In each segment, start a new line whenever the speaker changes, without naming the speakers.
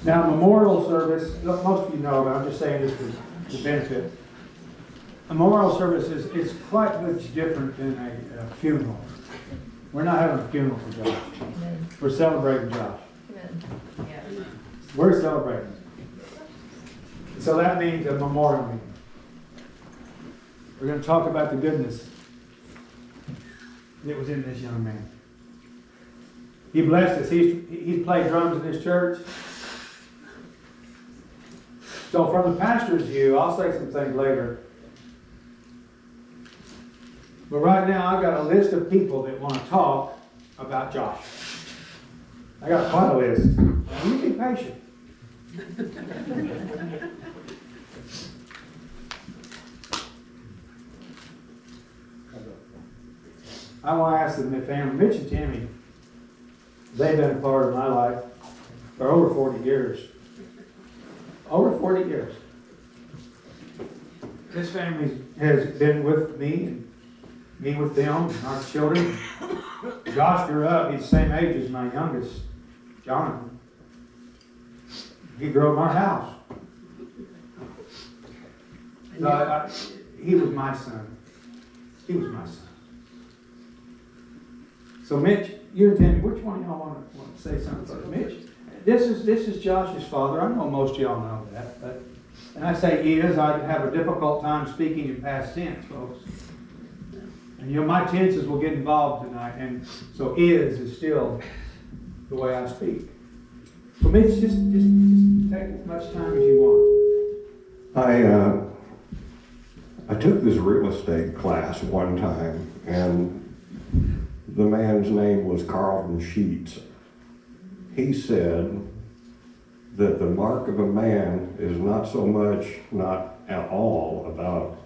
Now, memorial service, most of you know, but I'm just saying this to benefit. A memorial service is quite much different than a funeral. We're not having a funeral for Josh. We're celebrating Josh. We're celebrating. So that means a memorial meeting. We're going to talk about the goodness that was in this young man. He blessed us. He's played drums in this church. So from the pastor's view, I'll say some things later. But right now, I've got a list of people that want to talk about Josh. I got quite a list. Now, you be patient. I want to ask the family, Mitch and Tammy, they've been a part of my life for over 40 years. Over 40 years. This family has been with me and me with them, our children. Josh grew up, he's the same age as my youngest, Jonathan. He grew up in our house. So he was my son. He was my son. So Mitch, you and Tammy, which one of y'all want to say something first? Mitch? This is Josh's father. I know most of y'all know that, but and I say is, I have a difficult time speaking in past tense, folks. And my tenses will get involved tonight, and so is still the way I speak. So Mitch, just take as much time as you want.
I took this real estate class one time, and the man's name was Carlton Sheets. He said that the mark of a man is not so much, not at all, about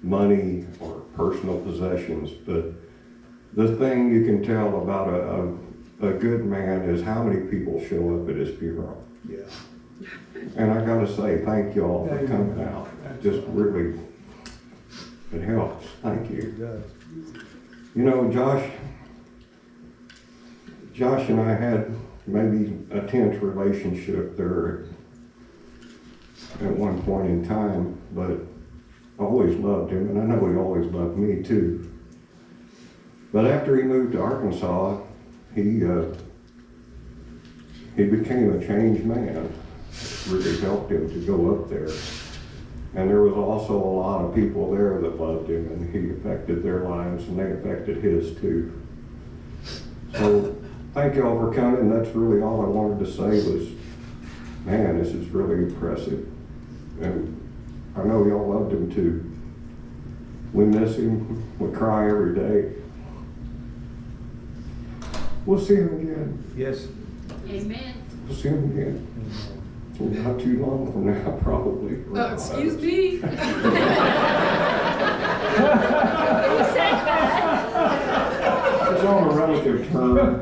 money or personal possessions, but the thing you can tell about a good man is how many people show up at his funeral.
Yeah.
And I gotta say, thank y'all for coming out. Just really, it helps. Thank you.
It does.
You know, Josh and I had maybe a tense relationship there at one point in time, but I always loved him, and I know he always loved me too. But after he moved to Arkansas, he became a changed man. It really helped him to go up there. And there was also a lot of people there that loved him, and he affected their lives, and they affected his too. So thank y'all for coming. That's really all I wanted to say was, man, this is really impressive. And I know y'all loved him too. We miss him. We cry every day. We'll see him again.
Yes.
Amen.
We'll see him again. Not too long from now, probably.
Excuse me. Who said that?
It's all a relative term.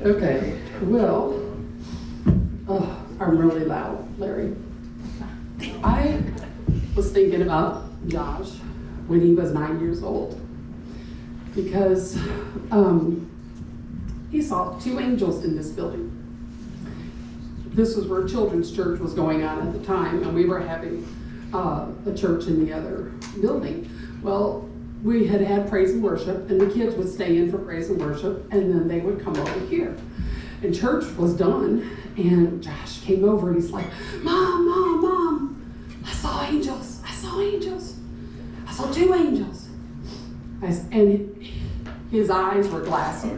Okay, well, I'm really loud, Larry. I was thinking about Josh when he was 9 years old, because he saw two angels in this building. This was where children's church was going on at the time, and we were having a church in the other building. Well, we had praise and worship, and the kids would stay in for praise and worship, and then they would come over here. And church was done, and Josh came over, and he's like, Mom, I saw angels. I saw two angels. And his eyes were glassy.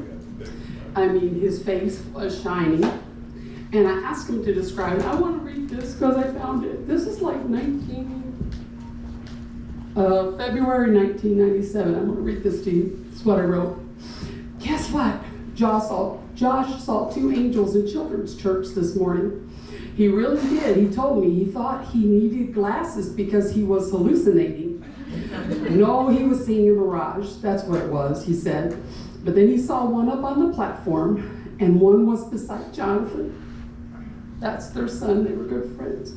I mean, his face was shining. And I asked him to describe it. I want to read this because I found it. This is like February 1997. I'm going to read this to you. It's what I wrote. Guess what? Josh saw two angels in children's church this morning. He really did. He told me he thought he needed glasses because he was hallucinating. No, he was seeing a mirage. That's what it was, he said. But then he saw one up on the platform, and one was beside Jonathan. That's their son. They were good friends.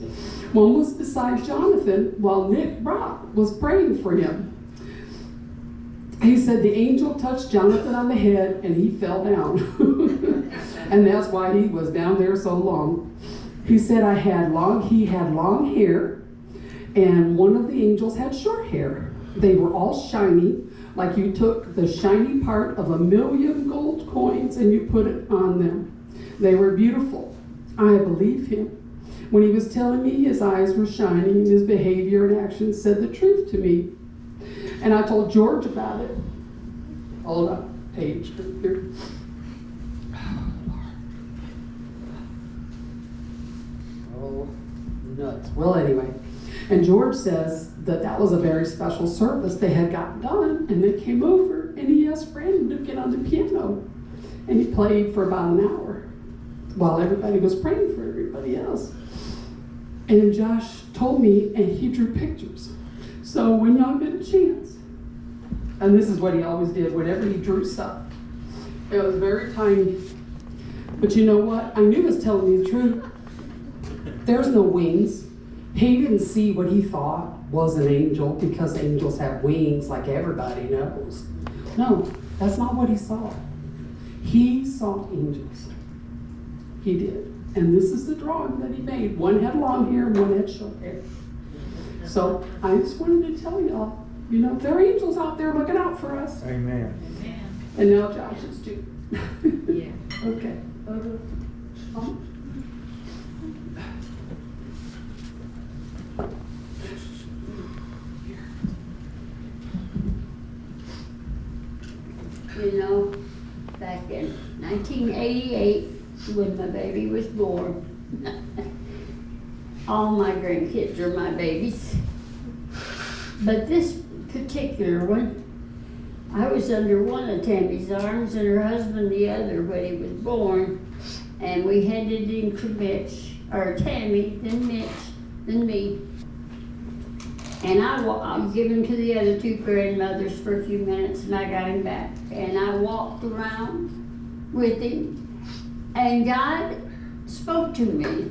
One was beside Jonathan while Nick Brock was praying for him. He said the angel touched Jonathan on the head and he fell down. And that's why he was down there so long. He said he had long hair, and one of the angels had short hair. They were all shiny, like you took the shiny part of 1,000,000 gold coins and you put it on them. They were beautiful. I believe him. When he was telling me his eyes were shining, his behavior and actions said the truth to me. And I told George about it. Hold up, page here. Oh, nuts. Well, anyway. And George says that was a very special service they had gotten done, and they came over, and he asked Brandon to get on the piano. And he played for about an hour while everybody was praying for everybody else. And Josh told me, and he drew pictures. So when y'all get a chance, and this is what he always did whenever he drew stuff. It was very tiny. But you know what? I knew he was telling me the truth. There's no wings. He didn't see what he thought was an angel because angels have wings like everybody knows. No, that's not what he saw. He saw angels. He did. And this is the drawing that he made. One had long hair, one had short hair. So I just wanted to tell y'all, there are angels out there looking out for us.
Amen.
And now Josh is too.
Yeah.
Okay.
Back in 1988, when my baby was born, all my grandkids are my babies. But this particular one, I was under one of Tammy's arms and her husband the other when he was born. And we handed him to Tammy, then Mitch, then me. And I'll give him to the other two grandmothers for a few minutes, and I got him back. And I walked around with him, and God spoke to me.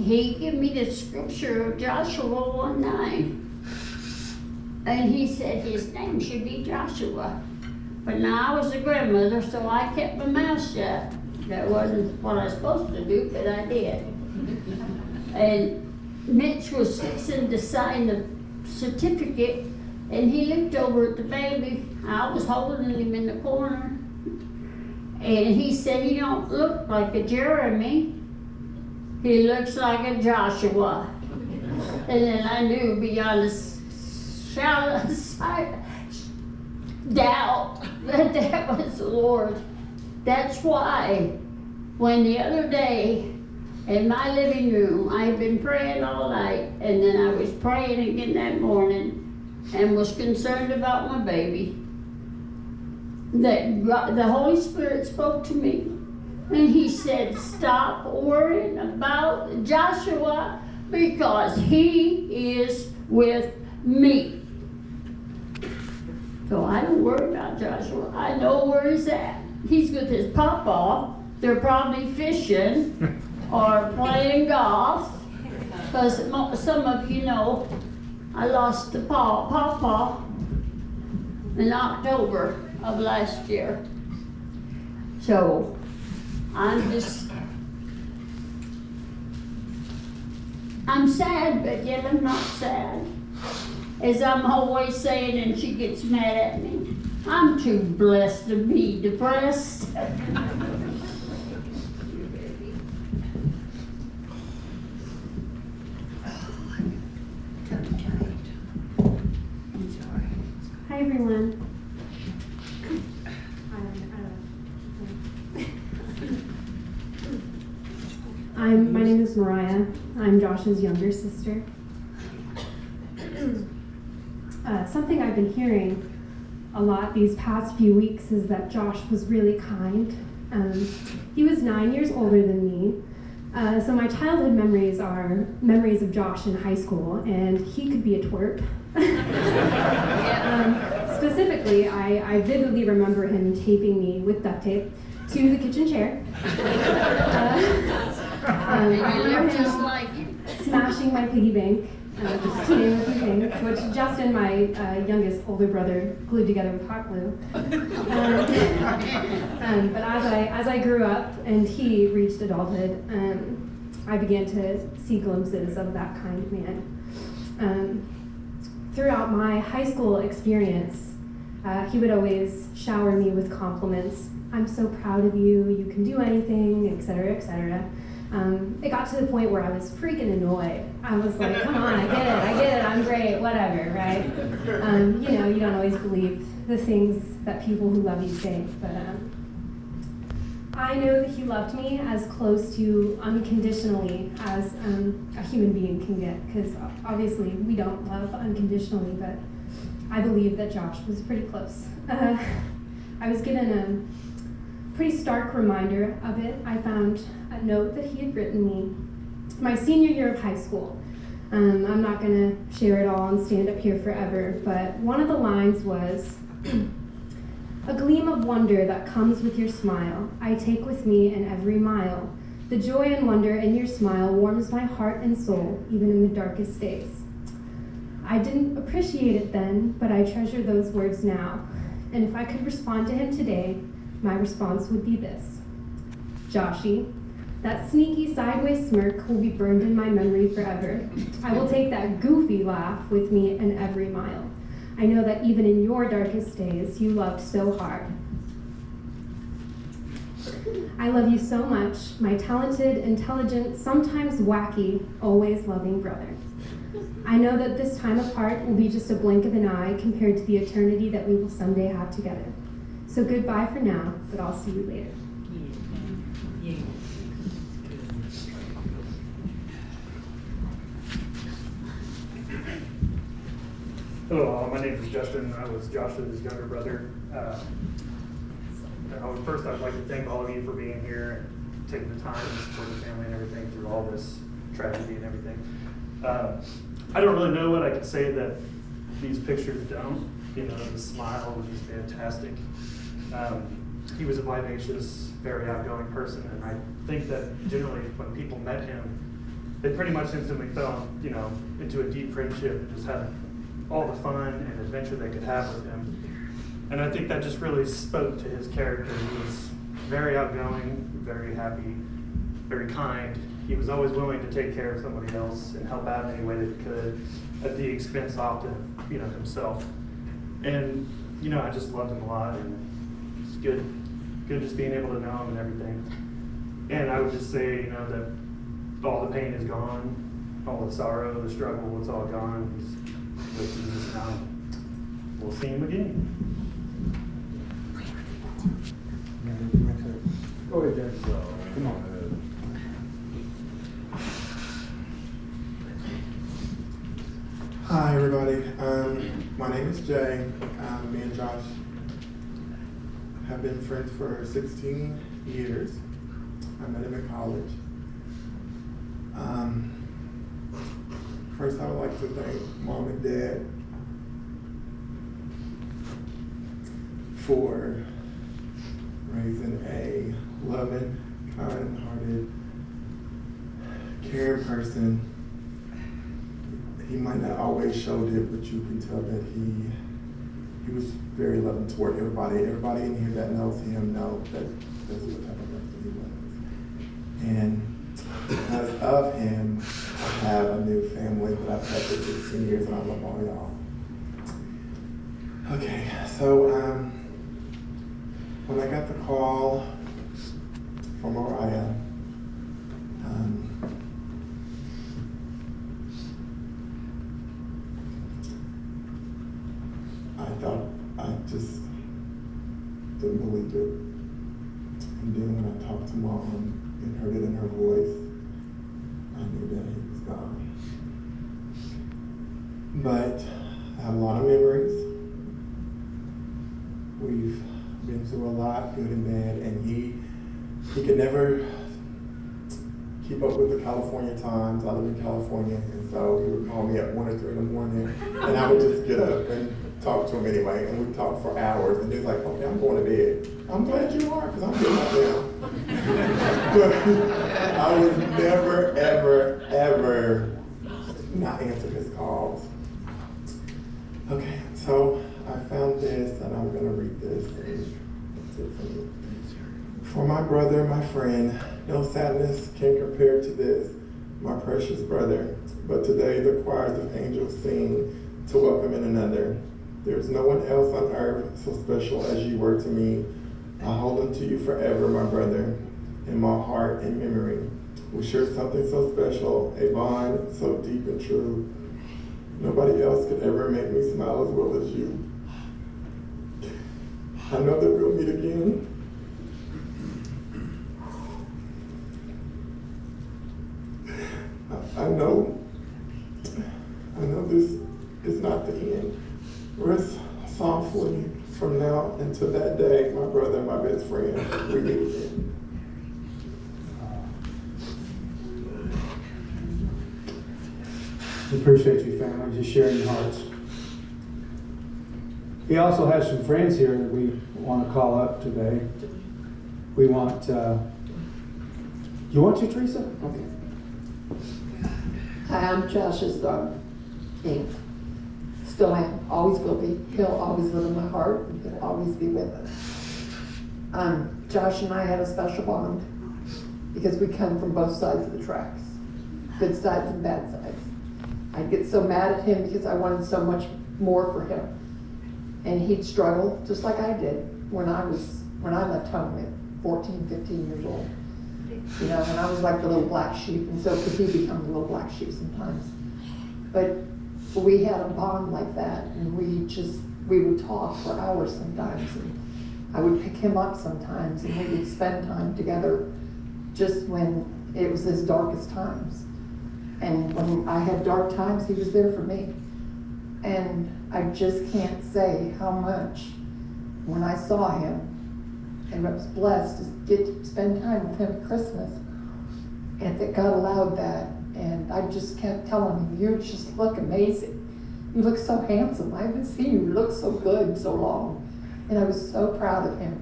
He gave me the scripture of Joshua 1:9. And he said his name should be Joshua. But now I was a grandmother, so I kept my mouth shut. That wasn't what I was supposed to do, but I did. And Mitch was fixing to sign the certificate, and he looked over at the baby. I was holding him in the corner. And he said, "He don't look like a Jeremy. He looks like a Joshua." And then I knew beyond a doubt that was the Lord. That's why when the other day in my living room, I had been praying all night, and then I was praying again that morning and was concerned about my baby, that the Holy Spirit spoke to me, and he said, "Stop worrying about Joshua because he is with me." So I don't worry about Joshua. I know where he's at. He's with his papa. They're probably fishing or playing golf. Because some of you know, I lost the papa in October of last year. So I'm sad, but yet I'm not sad. As I'm always saying, and she gets mad at me, I'm too blessed to be depressed.
Hi everyone. My name is Mariah. I'm Josh's younger sister. Something I've been hearing a lot these past few weeks is that Josh was really kind. He was 9 years older than me. So my childhood memories are memories of Josh in high school, and he could be a twerp. Specifically, I vividly remember him taping me with duct tape to the kitchen chair.
And
I
you
remember
look just
him
like him.
smashing my piggy bank, just to name a few things, which Justin, my youngest older brother, glued together with hot glue. But as I grew up and he reached adulthood, I began to see glimpses of that kind of man. Throughout my high school experience, he would always shower me with compliments. I'm so proud of you, you can do anything, etc., etc. It got to the point where I was freaking annoyed. I was like, come on, I get it, I'm great, whatever, right? You don't always believe the things that people who love you say, but I know that he loved me as close to unconditionally as a human being can get, because obviously we don't love unconditionally, but I believe that Josh was pretty close. I was given a pretty stark reminder of it. I found a note that he had written me my senior year of high school. I'm not going to share it all and stand up here forever, but one of the lines was, "A gleam of wonder that comes with your smile, I take with me in every mile. The joy and wonder in your smile warms my heart and soul, even in the darkest days." I didn't appreciate it then, but I treasure those words now. And if I could respond to him today, my response would be this: Joshy, that sneaky sideways smirk will be burned in my memory forever. I will take that goofy laugh with me in every mile. I know that even in your darkest days, you loved so hard. I love you so much, my talented, intelligent, sometimes wacky, always loving brother. I know that this time apart will be just a blink of an eye compared to the eternity that we will someday have together. So goodbye for now, but I'll see you later.
Hello, my name is Justin. I was Josh's younger brother. First, I'd like to thank all of you for being here and taking the time to support the family and everything through all this tragedy and everything. I don't really know what I could say that these pictures don't. The smile was just fantastic. He was a vivacious, very outgoing person, and I think that generally when people met him, they pretty much instantly fell, into a deep friendship and just had all the fun and adventure they could have with him. And I think that just really spoke to his character. He was very outgoing, very happy, very kind. He was always willing to take care of somebody else and help out in any way that he could, at the expense often, himself. And, I just loved him a lot, and it's good just being able to know him and everything. And I would just say, that all the pain is gone, all the sorrow, the struggle, it's all gone. He's with Jesus now. We'll see him again.
Go ahead, Jack. Come on.
Hi, everybody. My name is Jay. Me and Josh have been friends for 16 years. I met him in college. First, I would like to thank Mom and Dad for raising a loving, kind-hearted, caring person. He might not always showed it, but you can tell that he was very loving toward everybody. Everybody in here that knows him knows that that's what type of person he was. And because of him, I have a new family that I've had for 16 years, and I love all y'all. Okay, so when I got the call from Mariah, I just didn't believe it. And then when I talked to Mom and heard it in her voice, I knew that he was gone. But I have a lot of memories. We've been through a lot, good and bad, and he could never keep up with the California Times. I live in California, and so he would call me at 1 or 3 in the morning, and I would just get up and talk to him anyway, and we'd talk for hours, and he's like, okay, I'm going to bed. I'm glad you are, because I'm getting up now. But I was never, ever, ever not answer his calls. Okay, so I found this, and I'm gonna read this, and that's it for me. For my brother, my friend, no sadness can compare to this, my precious brother. But today the choirs of angels sing to welcome in another. There's no one else on earth so special as you were to me. I hold on to you forever, my brother, in my heart and memory. We share something so special, a bond so deep and true. Nobody else could ever make me smile as well as you. I know that we'll meet again. I know this is not the end. Rest softly from now until that day, my brother, my best friend, we meet again.
We appreciate you, family, just sharing your hearts. He also has some friends here that we want to call up today. We want, you want to, Teresa? Okay.
Hi, I'm Josh's daughter, and still am, always will be. He'll always live in my heart, and he'll always be with us. Josh and I had a special bond because we come from both sides of the tracks, good sides and bad sides. I'd get so mad at him because I wanted so much more for him, and he'd struggle just like I did when I left home at 14, 15 years old. You know, and I was like the little black sheep, and so could he become the little black sheep sometimes. But we had a bond like that, and we would talk for hours sometimes, and I would pick him up sometimes, and we would spend time together just when it was his darkest times. And when I had dark times, he was there for me. And I just can't say how much, when I saw him, and I was blessed to get to spend time with him at Christmas, and that God allowed that. And I just kept telling him, you just look amazing. You look so handsome. I haven't seen you look so good in so long. And I was so proud of him.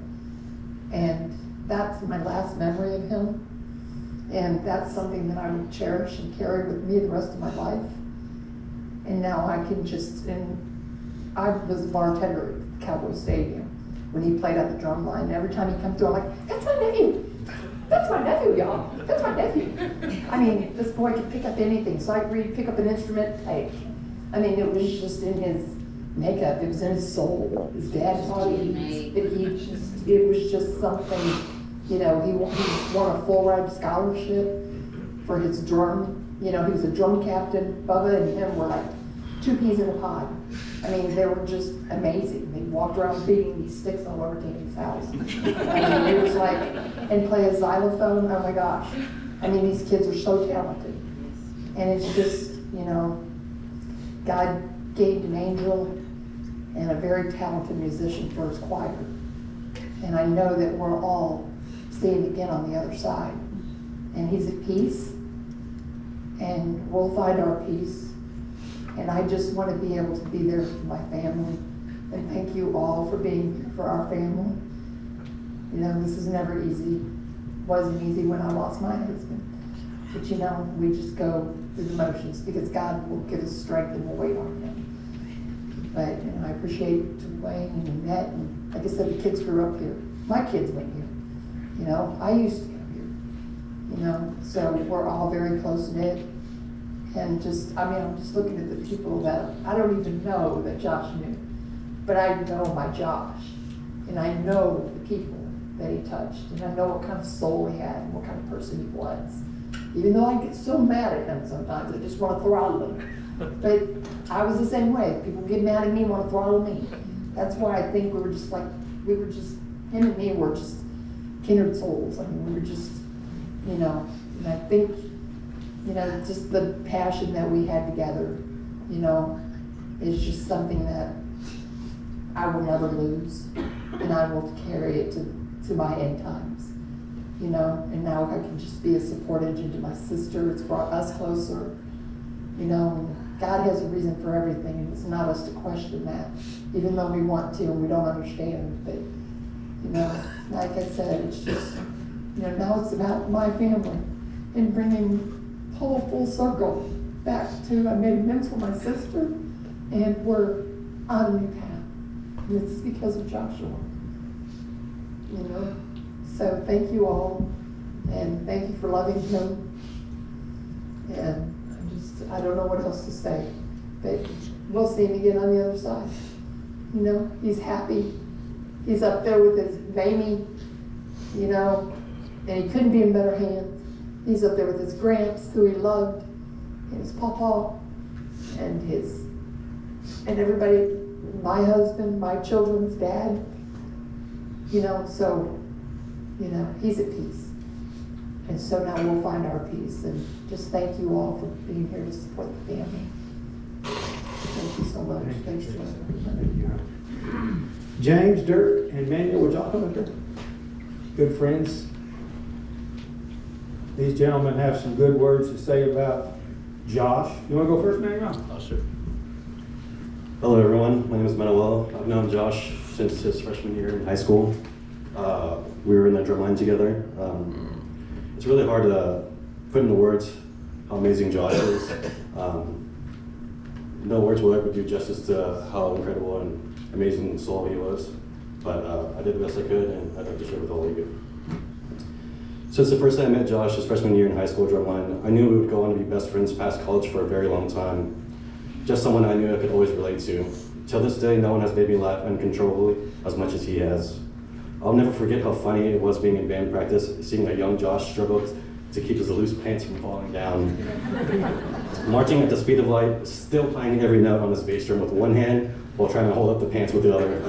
And that's my last memory of him. And that's something that I will cherish and carry with me the rest of my life. And now I can and I was a bartender at Cowboy Stadium when he played at the drum line. Every time he come through, I'm like, that's my nephew. That's my nephew, y'all. That's my nephew. I mean, this boy could pick up anything. Sight read, pick up an instrument, play. I mean, it was just in his makeup. It was in his soul. His dad taught him. It was just something, you know, he won a full ride scholarship for his drum. You know, he was a drum captain. Bubba and him were like 2 peas in a pod. I mean, they were just amazing. They walked around beating these sticks all over Danny's house. I mean, it was like, and play a xylophone, oh my gosh. I mean, these kids are so talented. And it's just, you know, God gave an angel and a very talented musician for his choir. And I know that we're all seeing again on the other side. And he's at peace, and we'll find our peace. And I just want to be able to be there for my family. And thank you all for being here for our family. You know, this is never easy. It wasn't easy when I lost my husband. But you know, we just go through the motions because God will give us strength and we'll wait on him. But you know, I appreciate Wayne and Annette, and like I said, the kids grew up here. My kids went here. You know, I used to come here. You know, so we're all very close knit. And just, I mean, I'm just looking at the people that I don't even know that Josh knew. But I know my Josh. And I know the people that he touched. And I know what kind of soul he had and what kind of person he was. Even though I get so mad at him sometimes, I just want to throttle him. But I was the same way. People get mad at me, want to throttle me. That's why I think him and me were just kindred souls. I mean, we were just, you know, and I think, you know, just the passion that we had together, you know, is just something that I will never lose, and I will carry it to my end times. you know, and now I can just be a support engine to my sister. It's brought us closer, you know, and God has a reason for everything, and it's not us to question that, even though we want to and we don't understand. But, you know, like I said, it's just, you know, now it's about my family and bringing full circle back to, I made amends for my sister, and we're on a new path. And it's because of Joshua, you know. So thank you all, and thank you for loving him. And I don't know what else to say, but we'll see him again on the other side. You know, he's happy. He's up there with his baby, you know, and he couldn't be in better hands. He's up there with his Gramps, who he loved, and his pawpaw, and everybody, my husband, my children's dad, you know, so, you know, he's at peace. And so now we'll find our peace, and just thank you all for being here to support the family. Thank you so much. Thanks to everybody.
James, Dirk, and Manuel, would y'all come up here? Good friends. These gentlemen have some good words to say about Josh. You want to go first, Manuel?
Oh, sure. Hello, everyone. My name is Manuel. I've known Josh since his freshman year in high school. We were in the drum line together. It's really hard to put into words how amazing Josh is. No words will ever do justice to how incredible and amazing soul he was. But I did the best I could, and I'd like to share with all of you. Since the first time I met Josh his freshman year in high school drumline, I knew we would go on to be best friends past college for a very long time. Just someone I knew I could always relate to. Till this day, no one has made me laugh uncontrollably as much as he has. I'll never forget how funny it was being in band practice, seeing a young Josh struggle to keep his loose pants from falling down. Marching at the speed of light, still playing every note on his bass drum with one hand while trying to hold up the pants with the other.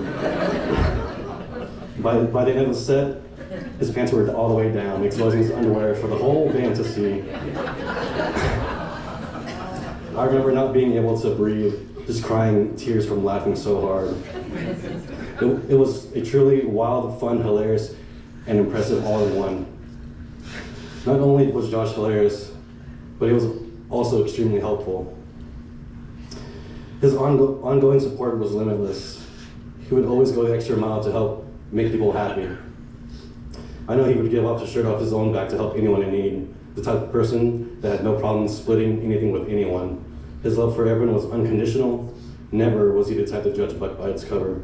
By the end of the set, his pants were all the way down, exposing his underwear for the whole band to see. I remember not being able to breathe, just crying tears from laughing so hard. It was a truly wild, fun, hilarious, and impressive all in one. Not only was Josh hilarious, but he was also extremely helpful. His ongoing support was limitless. He would always go the extra mile to help make people happy. I know he would give up his shirt off his own back to help anyone in need, the type of person that had no problem splitting anything with anyone. His love for everyone was unconditional. Never was he the type to judge a book by its cover.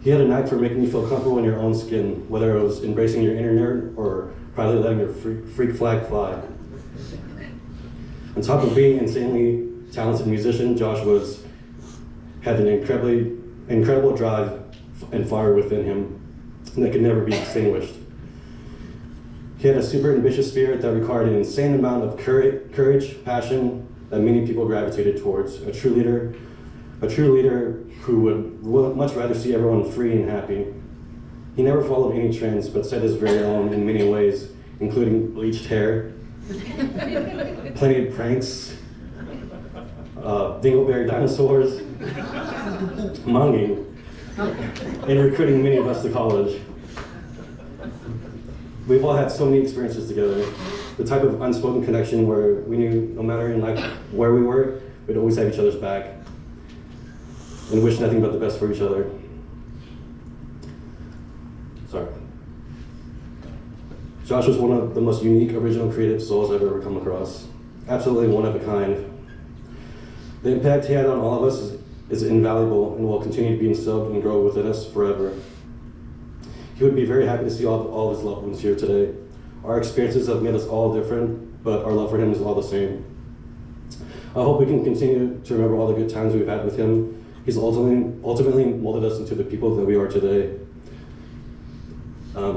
He had a knack for making you feel comfortable in your own skin, whether it was embracing your inner nerd or proudly letting your freak flag fly. On top of being an insanely talented musician, Josh had an incredible drive and fire within him that could never be extinguished. He had a super ambitious spirit that required an insane amount of courage, passion that many people gravitated towards. A true leader who would much rather see everyone free and happy. He never followed any trends, but set his very own in many ways, including bleached hair, plenty of pranks, dingleberry dinosaurs, munging, and recruiting many of us to college. We've all had so many experiences together. The type of unspoken connection where we knew no matter in life where we were, we'd always have each other's back and wish nothing but the best for each other. Sorry. Josh was one of the most unique, original, creative souls I've ever come across. Absolutely one of a kind. The impact he had on all of us is invaluable and will continue to be instilled and grow within us forever. He would be very happy to see all of his loved ones here today. Our experiences have made us all different, but our love for him is all the same. I hope we can continue to remember all the good times we've had with him. He's ultimately molded us into the people that we are today.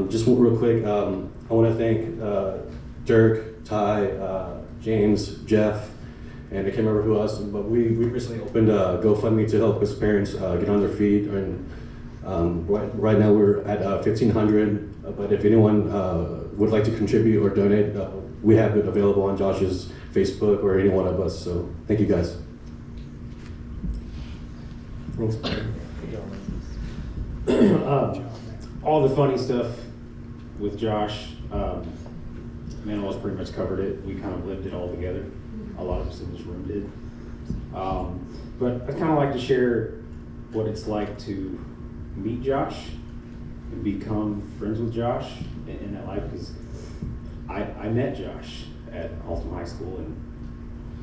Just real quick, I want to thank Dirk, Ty, James, Jeff, and I can't remember who else, but we recently opened a GoFundMe to help his parents get on their feet. And right now we're at $1,500, but if anyone would like to contribute or donate, we have it available on Josh's Facebook or any one of us. So thank you guys.
Thanks. All the funny stuff with Josh, man, almost pretty much covered it. We kind of lived it all together. A lot of us in this room did. But I kind of like to share what it's like to meet Josh and become friends with Josh in that life, because I met Josh at Alton High School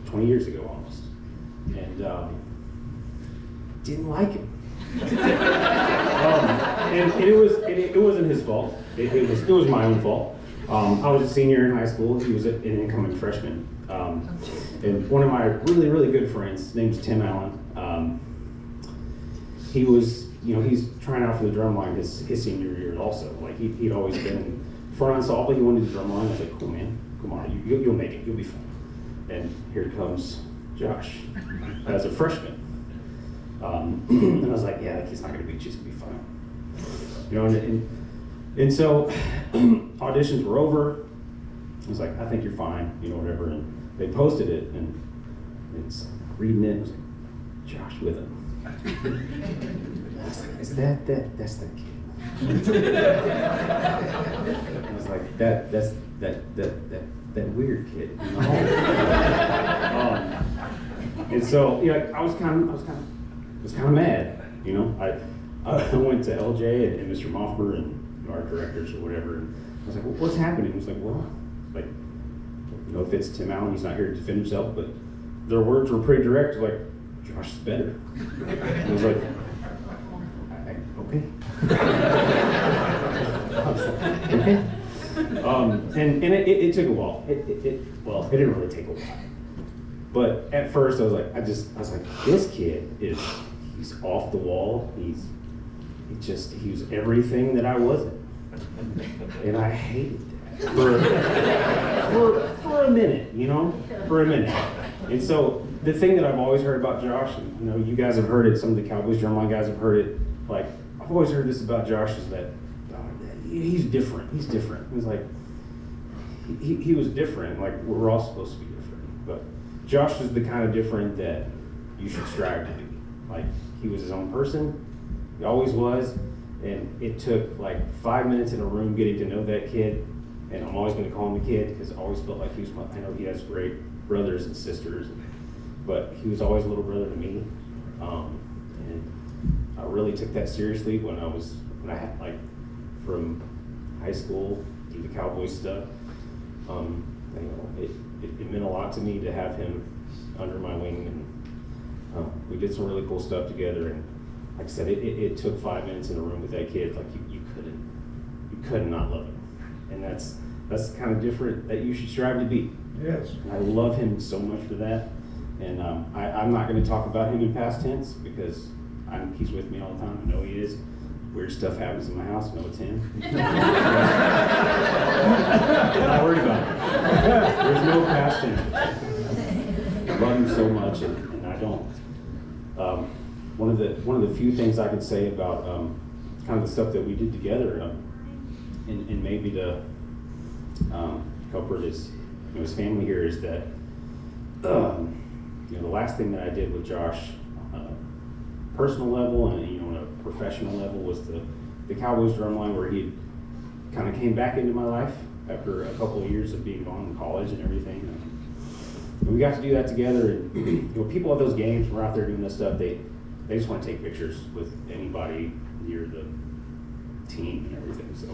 20 years ago almost, and didn't like him. And it wasn't his fault. It was my own fault. I was a senior in high school. He was an incoming freshman. And one of my really, really good friends, his name's Tim Allen. He was, he's trying out for the drum line his senior year also. Like he'd always been front ensemble. He wanted the drum line. I was like, cool, man, come on, you'll make it. You'll be fine. And here comes Josh as a freshman. And I was like, yeah, he's not gonna beat you, it's gonna be fine. And so auditions were over. I was like, I think you're fine, whatever. And they posted it, and it's reading it. I was like, Josh Withem. I was like, is that's that kid? I was like, that's that weird kid. And so I was kind of mad. I went to LJ and Mr. Moffmer and our directors or whatever, and I was like, well, what's happening? He was like, well, if it's Tim Allen, he's not here to defend himself, but their words were pretty direct, like, Josh is better. I was like, okay. Okay. And it took a while. It didn't really take a while. But at first I was like, this kid he's off the wall. He was everything that I wasn't. And I hated that. For a minute, for a minute. And so the thing that I've always heard about Josh, and you guys have heard it, some of the Cowboys drumline guys have heard it, like, I've always heard this about Josh, is that he's different. He's different. It was like, he was different, like we're all supposed to be different. But Josh was the kind of different that you should strive to be. Like, he was his own person, he always was, and it took like 5 minutes in a room getting to know that kid, and I'm always going to call him a kid because I always felt like he was I know he has great brothers and sisters, but he was always a little brother to me, and I really took that seriously when I had, like, from high school to the Cowboys stuff. It meant a lot to me to have him under my wing, and we did some really cool stuff together. And like I said, it took 5 minutes in a room with that kid. Like you could not love him, and that's kind of different that you should strive to be.
Yes.
And I love him so much for that. And I'm not going to talk about him in past tense because he's with me all the time. I know he is. Weird stuff happens in my house. I know it's him. I'm not worried about it. There's no past tense. I love him so much, and I don't. One of the few things I could say about kind of the stuff that we did together, and maybe to comfort his family here, is that the last thing that I did with Josh, personal level and on a professional level, was the Cowboys drumline, where he kind of came back into my life after a couple of years of being gone in college and everything. And we got to do that together. And people at those games, we're out there doing this stuff. They just want to take pictures with anybody near the team and everything. So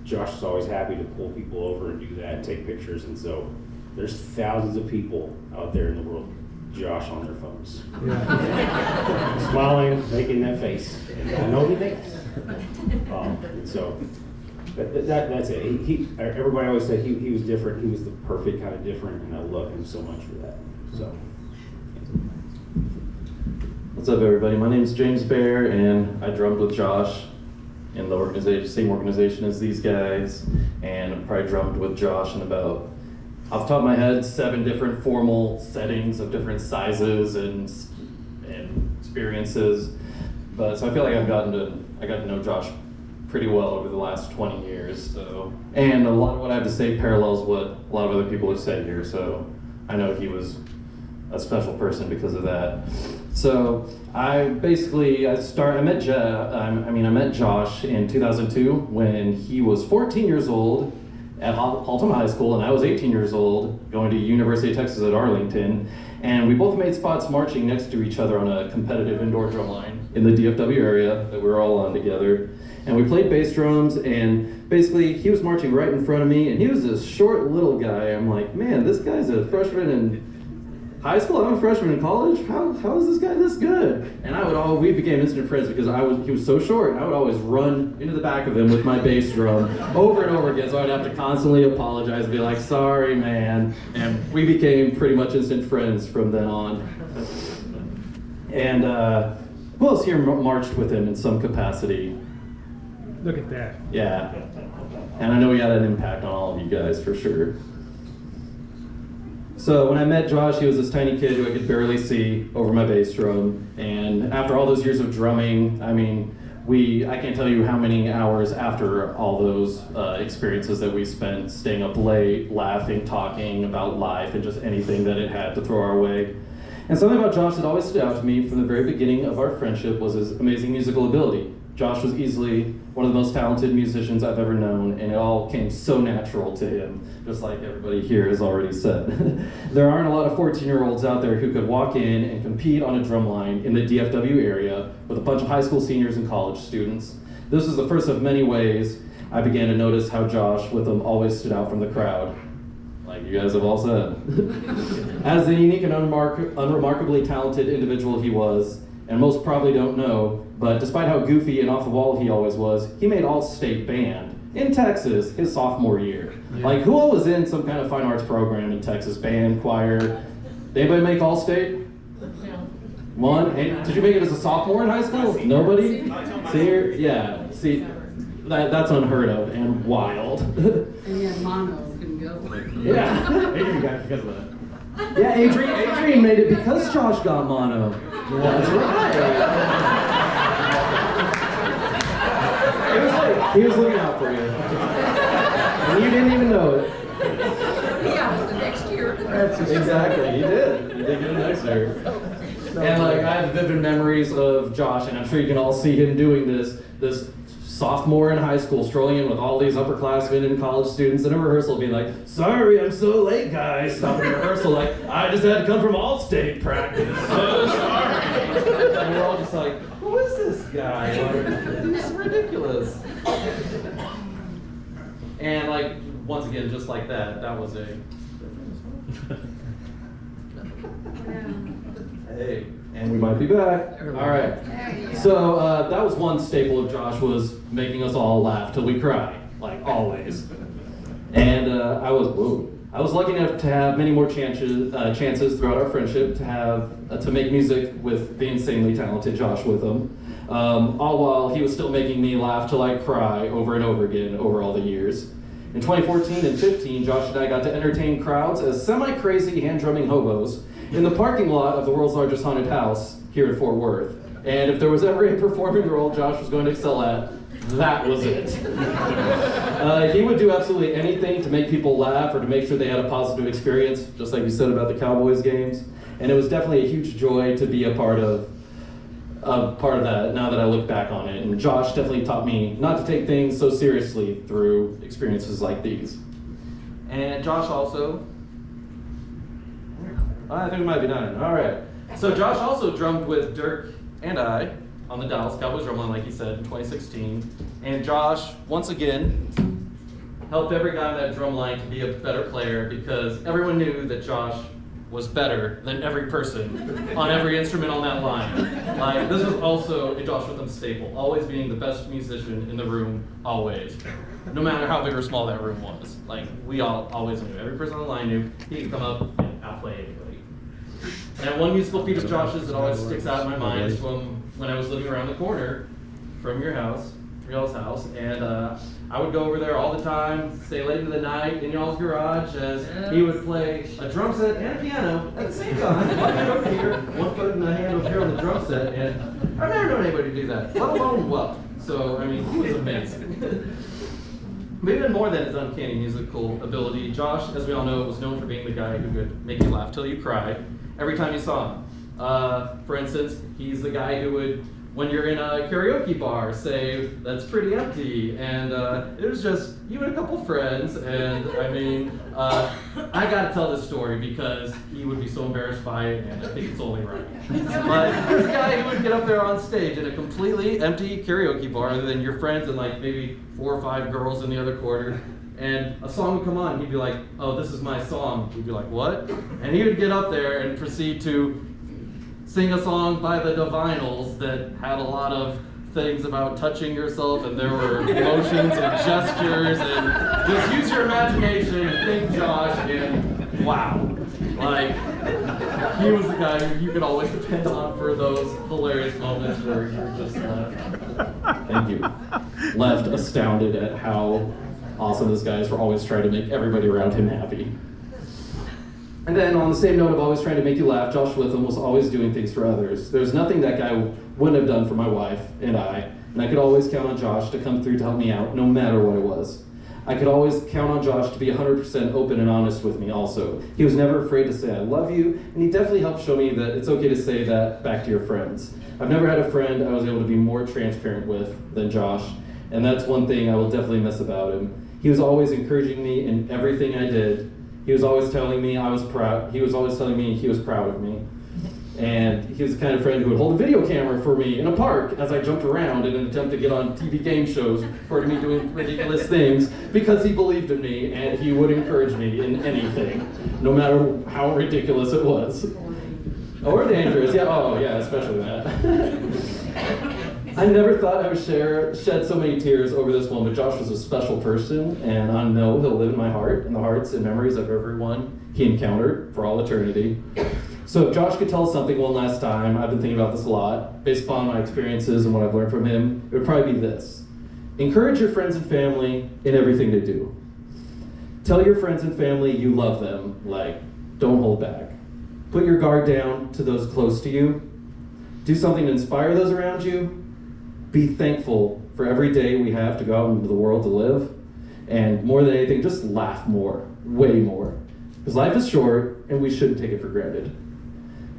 Josh is always happy to pull people over and do that and take pictures. And so there's thousands of people out there in the world, Josh on their phones. Yeah. Smiling, making that face. And I know he thinks. And so that's it. Everybody always said he was different. He was the perfect kind of different, and I love him so much for that. So.
What's up, everybody? My name is James Bear, and I drummed with Josh in the same organization as these guys, and I probably drummed with Josh in about, off the top of my head, 7 different formal settings of different sizes and experiences. So I feel like I got to know Josh pretty well over the last 20 years. So, and a lot of what I have to say parallels what a lot of other people have said here. So I know he was a special person because of that. So I met Josh in 2002 when he was 14 years old at Haltom High School, and I was 18 years old going to University of Texas at Arlington. And we both made spots marching next to each other on a competitive indoor drum line in the DFW area that we were all on together. And we played bass drums, and basically he was marching right in front of me, and he was this short little guy. I'm like, man, this guy's a freshman in high school, I'm a freshman in college. How is this guy this good? And we became instant friends because he was so short. I would always run into the back of him with my bass drum over and over again, so I'd have to constantly apologize and be like, sorry, man. And we became pretty much instant friends from then on. And who else here marched with him in some capacity?
Look at that.
Yeah. And I know he had an impact on all of you guys for sure. So when I met Josh, he was this tiny kid who I could barely see over my bass drum. And after all those years of drumming, I can't tell you how many hours after all those experiences that we spent staying up late, laughing, talking about life, and just anything that it had to throw our way. And something about Josh that always stood out to me from the very beginning of our friendship was his amazing musical ability. Josh was easily one of the most talented musicians I've ever known, and it all came so natural to him, just like everybody here has already said. There aren't a lot of 14-year-olds out there who could walk in and compete on a drum line in the DFW area with a bunch of high school seniors and college students. This was the first of many ways I began to notice how Josh Withem always stood out from the crowd, like you guys have all said. As the unique and unremarkably talented individual he was, and most probably don't know, but despite how goofy and off the wall he always was, he made all-state band in Texas his sophomore year. Yeah. Like, who all was in some kind of fine arts program in Texas? Band, choir? Did anybody make all-state? One? And did you make it as a sophomore in high school? Nobody? Senior? Yeah. See, that's unheard of and wild.
And yet mono can go.
Yeah. Adrian got it because of that. Yeah, Adrian made it because Josh got mono. That's right. He was looking out for you. And you didn't even know it.
Yeah, the next year.
Exactly, he did. He did get it next year. And I have vivid memories of Josh, and I'm sure you can all see him doing this sophomore in high school, strolling in with all these upperclassmen and college students in a rehearsal, being like, sorry, I'm so late, guys. Stopping rehearsal, like, I just had to come from all-state practice. So sorry. And we're all just like, who is this guy? This is ridiculous. And once again, just like that was a... Hey. And we might be back. All right. So that was one staple of Josh, was making us all laugh till we cry, like always. And I was lucky enough to have many more chances throughout our friendship to make music with the insanely talented Josh Withem, all while he was still making me laugh till I cry over and over again over all the years. In 2014 and 15, Josh and I got to entertain crowds as semi-crazy hand-drumming hobos in the parking lot of the world's largest haunted house here in Fort Worth. And if there was ever a performing role Josh was going to excel at, that was it. He would do absolutely anything to make people laugh or to make sure they had a positive experience, just like you said about the Cowboys games. And it was definitely a huge joy to be a part of that now that I look back on it. And Josh definitely taught me not to take things so seriously through experiences like these. And Josh also... I think we might be done. All right. So Josh also drummed with Dirk and I on the Dallas Cowboys drum line, like he said, in 2016. And Josh, once again, helped every guy on that drum line to be a better player because everyone knew that Josh was better than every person on every instrument on that line. Like, this was also a Josh Withem staple, always being the best musician in the room, always. No matter how big or small that room was. Like, we all always knew. Every person on the line knew he could come up and outplay anybody. And one musical feat of Josh's that always sticks out in my mind is from when I was living around the corner from your y'all's house, and I would go over there all the time, stay late into the night in y'all's garage as he would play a drum set and a piano at the same time. One hand over here, one foot in the hand over here on the drum set, and I've never known anybody do that, let alone well. So, I mean, he was amazing. But even more than his uncanny musical ability, Josh, as we all know, was known for being the guy who could make you laugh till you cry. every time you saw him. For instance, he's the guy who would, when you're in a karaoke bar, say, "That's pretty empty," and it was just you and a couple friends, and I mean, I gotta tell this story because he would be so embarrassed by it, and I think it's only right. But there's a guy who would get up there on stage in a completely empty karaoke bar, other than your friends and like maybe 4 or 5 girls in the other corner, and a song would come on, he'd be like, "Oh, this is my song." We'd be like, "What?" And he would get up there and proceed to sing a song by the Divinals that had a lot of things about touching yourself, and there were motions and gestures, and just use your imagination and think Josh, and wow. Like, he was the guy who you could always depend on for those hilarious moments where you're just thank you. Left astounded at how awesome this guy is for always trying to make everybody around him happy. And then on the same note of always trying to make you laugh, Josh Withem was always doing things for others. There's nothing that guy wouldn't have done for my wife and I could always count on Josh to come through to help me out, no matter what it was. I could always count on Josh to be 100% open and honest with me also. He was never afraid to say, "I love you," and he definitely helped show me that it's okay to say that back to your friends. I've never had a friend I was able to be more transparent with than Josh, and that's one thing I will definitely miss about him. He was always encouraging me in everything I did. He was always telling me I was proud. He was always telling me he was proud of me. And he was the kind of friend who would hold a video camera for me in a park as I jumped around in an attempt to get on TV game shows, recording me doing ridiculous things, because he believed in me and he would encourage me in anything, no matter how ridiculous it was. Or dangerous, yeah, oh yeah, especially that. I never thought I would shed so many tears over this moment. Josh was a special person, and I know he'll live in my heart and the hearts and memories of everyone he encountered for all eternity. So if Josh could tell us something one last time, I've been thinking about this a lot, based upon my experiences and what I've learned from him, it would probably be this. Encourage your friends and family in everything they do. Tell your friends and family you love them, like, don't hold back. Put your guard down to those close to you. Do something to inspire those around you. Be thankful for every day we have to go out into the world to live. And more than anything, just laugh more, way more. Because life is short, and we shouldn't take it for granted.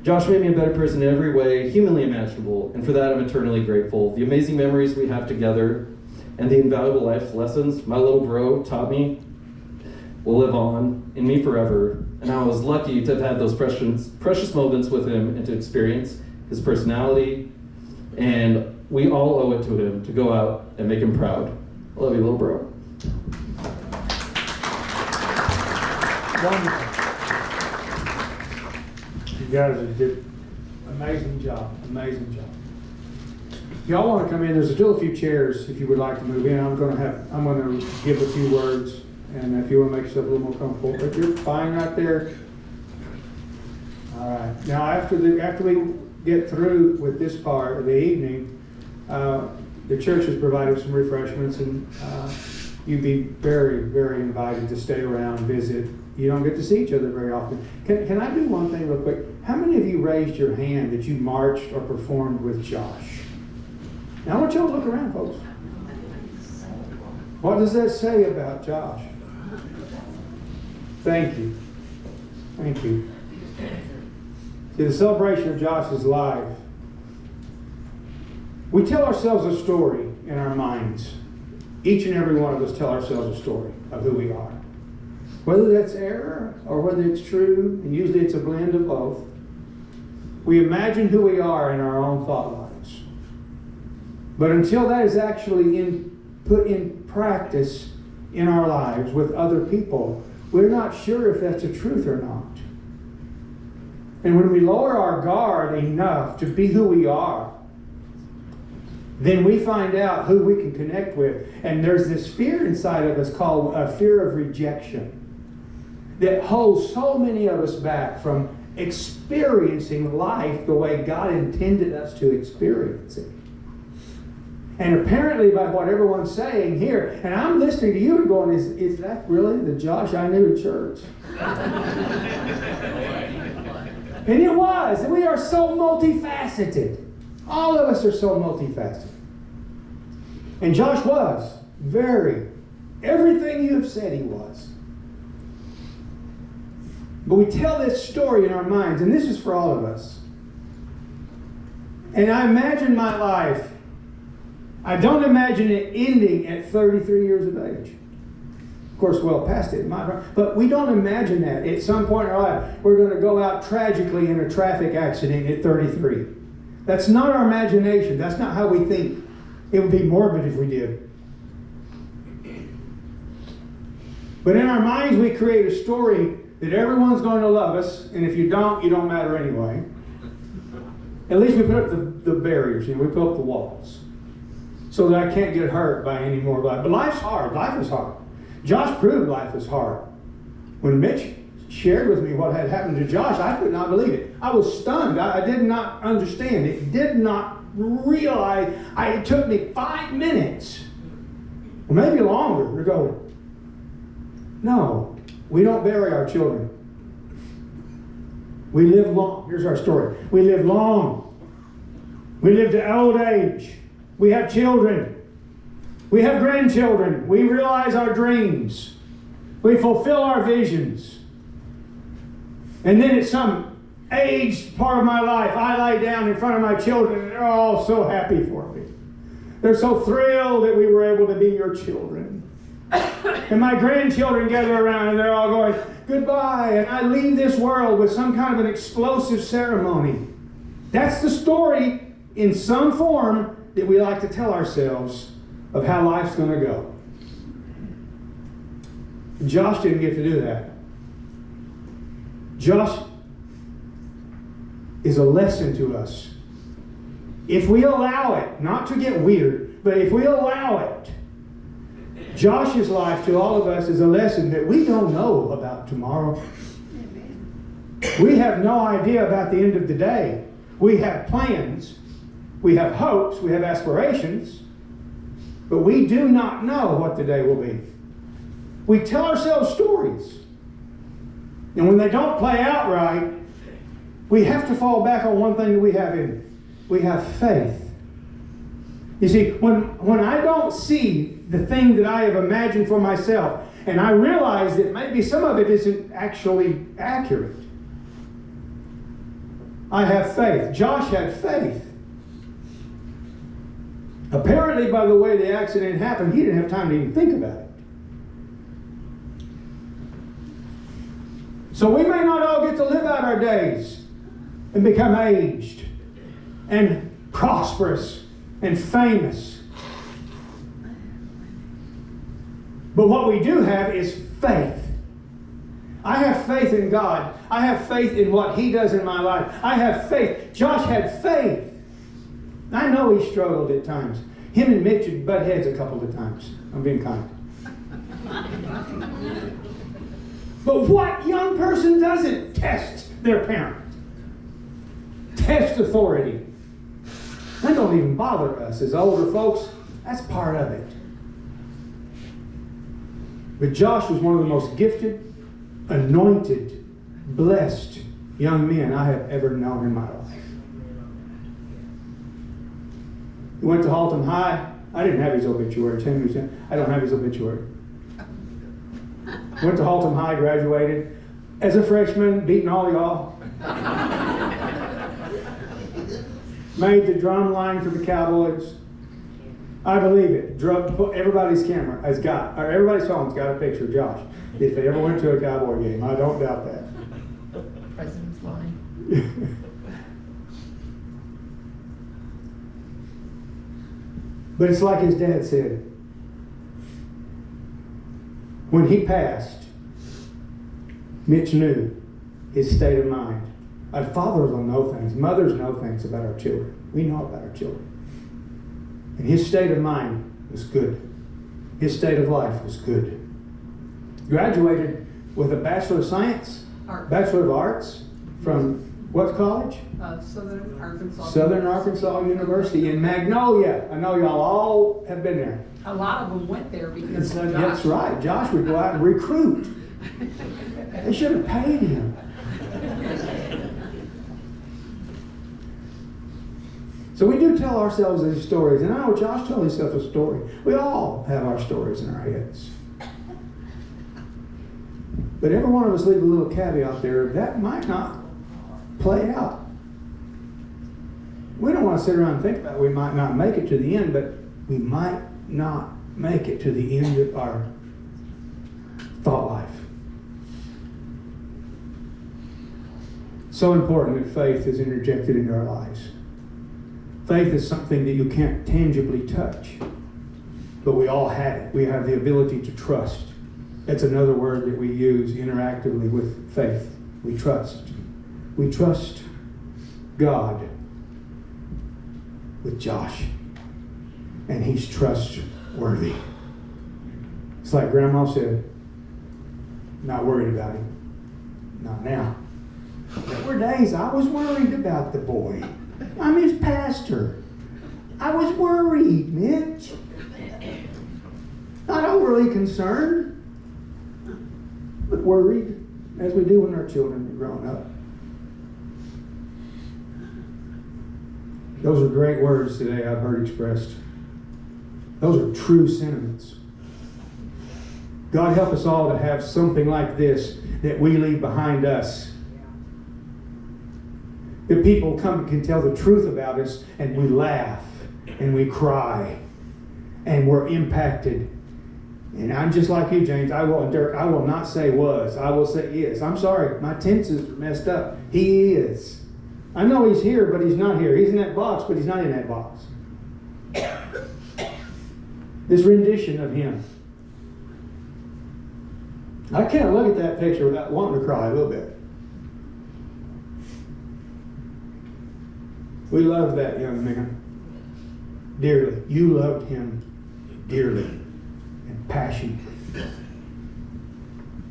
Josh made me a better person in every way humanly imaginable, and for that I'm eternally grateful. The amazing memories we have together, and the invaluable life lessons my little bro taught me will live on in me forever. And I was lucky to have had those precious moments with him and to experience his personality, and we all owe it to him to go out and make him proud. I love you, little bro.
Wonderful. You guys did amazing job, amazing job. If y'all want to come in, there's still a few chairs if you would like to move in. I'm going to give a few words, and if you want to make yourself a little more comfortable, but you're fine right there. All right. Now after we get through with this part of the evening, the church has provided some refreshments, and you'd be very, very invited to stay around, visit. You don't get to see each other very often. Can I do one thing real quick? How many of you raised your hand that you marched or performed with Josh? Now I want y'all to look around, folks. What does that say about Josh? Thank you. Thank you. See, the celebration of Josh's life, we tell ourselves a story in our minds. Each and every one of us tell ourselves a story of who we are. Whether that's error or whether it's true, and usually it's a blend of both, we imagine who we are in our own thought lives. But until that is actually put in practice in our lives with other people, we're not sure if that's the truth or not. And when we lower our guard enough to be who we are, then we find out who we can connect with. And there's this fear inside of us called a fear of rejection that holds so many of us back from experiencing life the way God intended us to experience it. And apparently by what everyone's saying here, and I'm listening to you and going, is that really the Josh I knew in church? And it was. And we are so multifaceted. All of us are so multifaceted. And Josh was everything you have said he was. But we tell this story in our minds, and this is for all of us. And I imagine my life, I don't imagine it ending at 33 years of age. Of course, well past it, but we don't imagine that. At some point in our life, we're going to go out tragically in a traffic accident at 33. That's not our imagination. That's not how we think. It would be morbid if we did. But in our minds, we create a story that everyone's going to love us, and if you don't matter anyway. At least we put up the barriers, we put up the walls, so that I can't get hurt by any more life. But life's hard. Life is hard. Josh proved life is hard. When Mitch shared with me what had happened to Josh, I could not believe it. I was stunned. I did not understand. It did not realize. It took me 5 minutes, or maybe longer, to go, no, we don't bury our children. We live long. Here's our story. We live long. We live to old age. We have children. We have grandchildren. We realize our dreams. We fulfill our visions. And then at some aged part of my life, I lie down in front of my children, and they're all so happy for me. They're so thrilled that we were able to be your children. And my grandchildren gather around, and they're all going, goodbye. And I leave this world with some kind of an explosive ceremony. That's the story, in some form, that we like to tell ourselves of how life's going to go. Josh didn't get to do that. Josh is a lesson to us. If we allow it, not to get weird, but if we allow it, Josh's life to all of us is a lesson that we don't know about tomorrow. We have no idea about the end of the day. We have plans, we have hopes, we have aspirations, but we do not know what the day will be. We tell ourselves stories, and when they don't play out right, we have to fall back on one thing that we have we have faith. You see, when I don't see the thing that I have imagined for myself, and I realize that maybe some of it isn't actually accurate, I have faith. Josh had faith. Apparently, by the way the accident happened, he didn't have time to even think about it. So we may not all get to live out our days and become aged and prosperous and famous. But what we do have is faith. I have faith in God. I have faith in what He does in my life. I have faith. Josh had faith. I know he struggled at times. Him and Mitch had butt heads a couple of times. I'm being kind. But what young person doesn't test their parent? Test authority. That don't even bother us as older folks. That's part of it. But Josh was one of the most gifted, anointed, blessed young men I have ever known in my life. He went to Haltom High. I didn't have his obituary. I don't have his obituary. Went to Haltom High, graduated as a freshman, beating all y'all. Made the drum line for the Cowboys. I believe it. Everybody's camera has got, or everybody's phone's got a picture of Josh. If they ever went to a Cowboy game, I don't doubt that.
President's line.
But it's like his dad said. When he passed, Mitch knew his state of mind. Our fathers will know things. Mothers know things about our children. We know about our children. And his state of mind was good. His state of life was good. Graduated with a Bachelor of Science, Bachelor of Arts from what college?
Southern Arkansas.
Southern Arkansas University in Magnolia. I know y'all all have been there.
A lot of them went there because of Josh.
That's right. Josh would go out and recruit. They should have paid him. So we do tell ourselves these stories. And I know Josh told himself a story. We all have our stories in our heads. But every one of us leave a little caveat there. That might not play out. We don't want to sit around and think about we might not make it to the end, but we might not make it to the end of our thought life. So important that faith is interjected into our lives. Faith is something that you can't tangibly touch, but we all have it. We have the ability to trust. That's another word that we use interactively with faith. We trust. We trust God with Josh, and he's trustworthy. It's like Grandma said, not worried about him. Not now. There were days I was worried about the boy. I'm his pastor. I was worried, Mitch. Not overly concerned, but worried, as we do when our children are grown up. Those are great words today I've heard expressed. Those are true sentiments. God help us all to have something like this that we leave behind us. That people can tell the truth about us, and we laugh and we cry and we're impacted. And I'm just like you, James. Dirk, I will not say was. I will say is. I'm sorry, my tenses are messed up. He is. I know he's here, but he's not here. He's in that box, but he's not in that box. This rendition of him. I can't look at that picture without wanting to cry a little bit. We loved that young man dearly. You loved him dearly and passionately.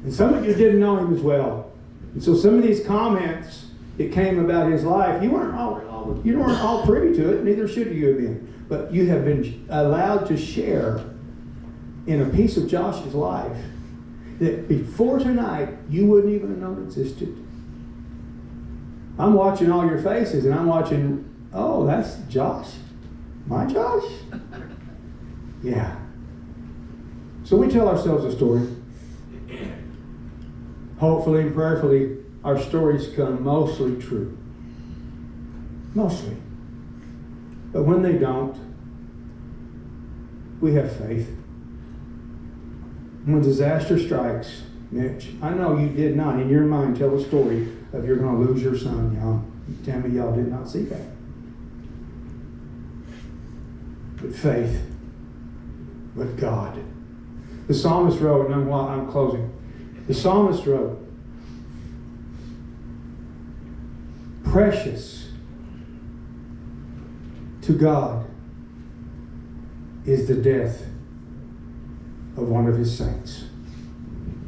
And some of you didn't know him as well. And so some of these comments that came about his life, you weren't all privy to it, neither should you have been. But you have been allowed to share in a piece of Josh's life that before tonight you wouldn't even have known existed. I'm watching all your faces, and I'm watching, oh, that's Josh? My Josh? Yeah. So we tell ourselves a story. Hopefully and prayerfully, our stories come mostly true. Mostly. But when they don't, we have faith. When disaster strikes, Mitch, I know you did not in your mind tell a story of you're going to lose your son, y'all. You tell me y'all did not see that. But faith with God. The psalmist wrote, and I'm closing. The psalmist wrote, precious to God is the death of one of his saints.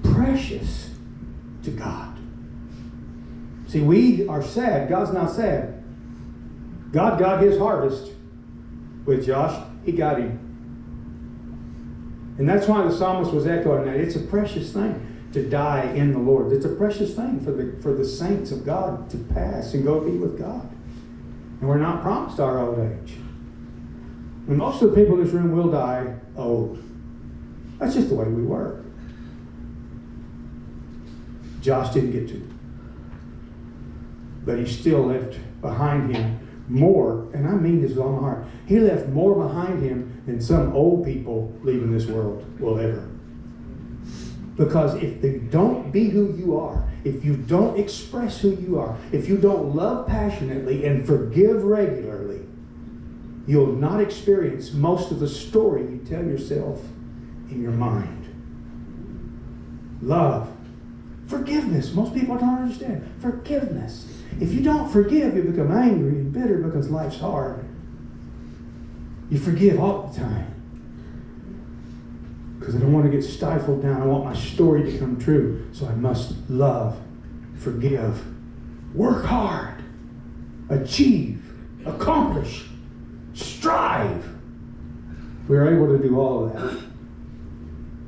Precious to God. See, we are sad. God's not sad. God got his harvest with Josh. He got him. And that's why the psalmist was echoing that. It's a precious thing to die in the Lord. It's a precious thing for the saints of God to pass and go be with God. And we're not promised our old age. And most of the people in this room will die old. That's just the way we work. Josh didn't get to. But he still left behind him more, and I mean this with all my heart, he left more behind him than some old people leaving this world will ever. Because if you don't be who you are, if you don't express who you are, if you don't love passionately and forgive regularly, you'll not experience most of the story you tell yourself in your mind. Love. Forgiveness. Most people don't understand. Forgiveness. If you don't forgive, you become angry and bitter because life's hard. You forgive all the time. Because I don't want to get stifled down. I want my story to come true. So I must love, forgive, work hard, achieve, accomplish, strive. We are able to do all of that.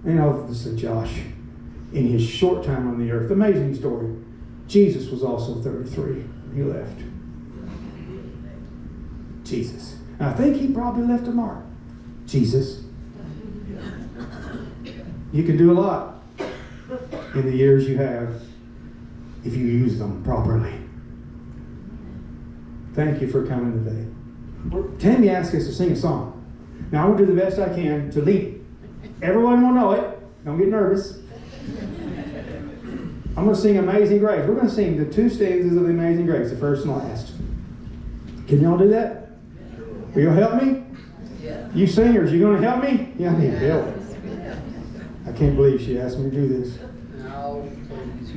And obviously Josh, in his short time on the earth, amazing story. Jesus was also 33 when he left. Jesus. And I think he probably left a mark. Jesus. You can do a lot. in the years you have if you use them properly. Thank you for coming today. Tammy asked us to sing a song. Now I will do the best I can to lead it. Everyone will know it. Don't get nervous. I'm going to sing Amazing Grace. We're going to sing the 2 stanzas of the Amazing Grace, the first and last. Can y'all do that? Will you help me? You singers, you going to help me? Yeah, I need help. I can't believe she asked me to do this.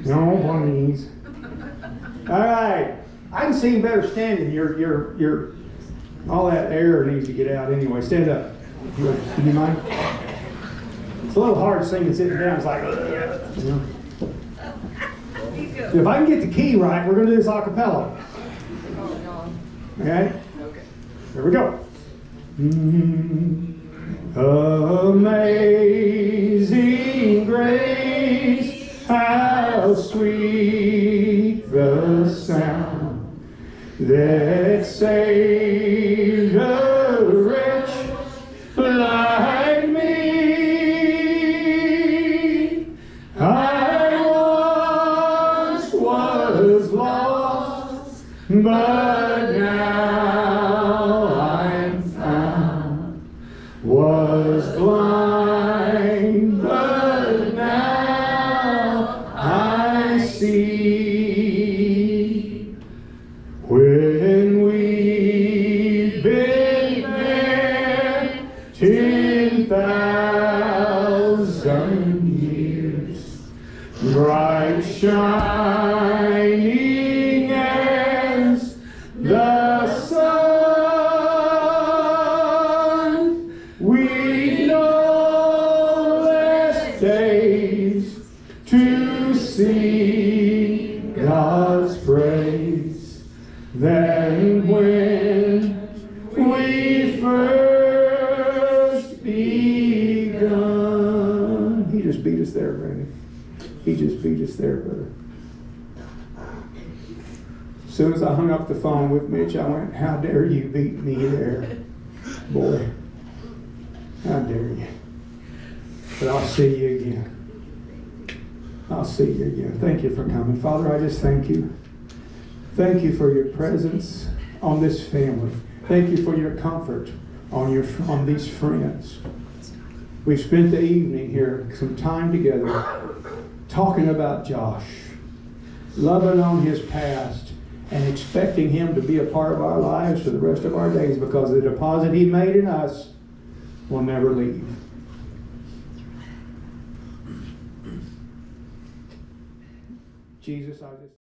No, please. All right. I can sing better standing. Your all that air needs to get out anyway. Stand up. Do you mind? It's a little hard singing sitting down. It's like, you know. If I can get the key right, we're going to do this a cappella. Okay? Here we go. Amazing grace, how sweet the sound that saved a wretch like me. I once was lost, but now I'm found. Was blind, but now I see. When we've been there 10,000 years, bright shining as the sun, we know less days to sing God's praise than when we first begun. He just beat us there, Brandon. He just beat us there, brother. As soon as I hung up the phone with Mitch, I went, how dare you beat me there, boy. How dare you. But I'll see you again. I'll see you again. Thank you for coming. Father, I just thank you. Thank you for your presence on this family. Thank you for your comfort on these friends. We've spent the evening here, some time together, talking about Josh, loving on his past, and expecting him to be a part of our lives for the rest of our days, because the deposit he made in us will never leave. Jesus, I just